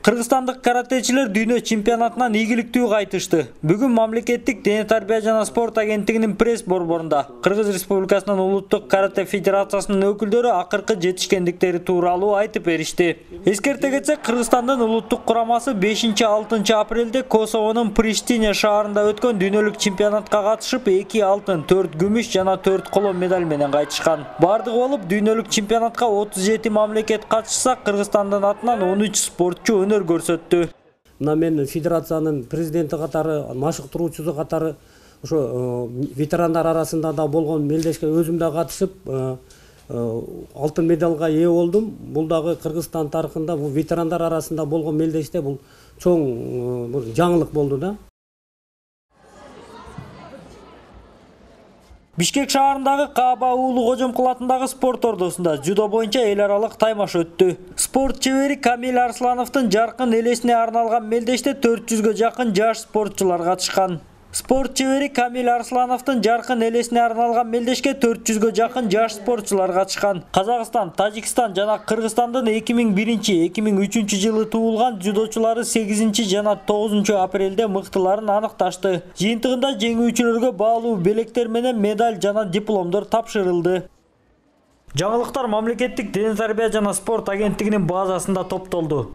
Кыргызстандык каратечилер дүйнө чемпионатынан ийгиликтүү кайтышты. Бүгүн мамлекеттик дене тарбия жана спорт агенттигинин пресс борборунда Кыргыз Республикасынын улуттук карате федерациясынын өкүлдөрү акыркы жетишкендиктери тууралуу айтып беришти. Эскерте кетсек, Кыргызстандын улуттук курамасы 5-6 апрелде Косовонун Приштине шаарында өткөн дүйнөлүк чемпионатка катышып 2 алтын, 4 күмүш жана 4 коло медаль менен кайтышкан. Бардыгы болуп дүйнөлүк чемпионатка 37 мамлекет катышса, Кыргызстандын атынан 13 спортчу өнөр көрсөттү. Мына мен федерациянын президенти катары, машыктыруучусу катары ошо ветерандар арасында да болгон мелдешке өзүм да катышып, алтын медалга ээ болдум. Бул дагы Кыргызстан тарыхында бул ветерандар арасында болгон мелдеште бул чоң жаңылык болду да. Бишкек шаарындагы Кааба уулу Кожомкул атындагы спорт ордосунда жудо боюнча эл аралык таймаш өттү. Спорт чебери Камил Арслановдун жаркын элесине арналган мелдеште 400гө жакын жаш спортчулар катышкан. Спорт чебери Камил Арслановдун жаркын элесине арналган мелдешке 400гө жакын жаш спортчулар катышкан. Казакстан, Тажикстан жана Кыргызстандын 2001-2003 жылы туулган жудочулары 8 жана 9 апрелде мыктыларын аныкташты. Жыйынтыгында жеңүүчүлөргө баалуу белектер менен медаль жана дипломдор тапшырылды. Жаңылыктар мамлекеттик дене тарбия жана спорт агенттигинин базасында топтолду.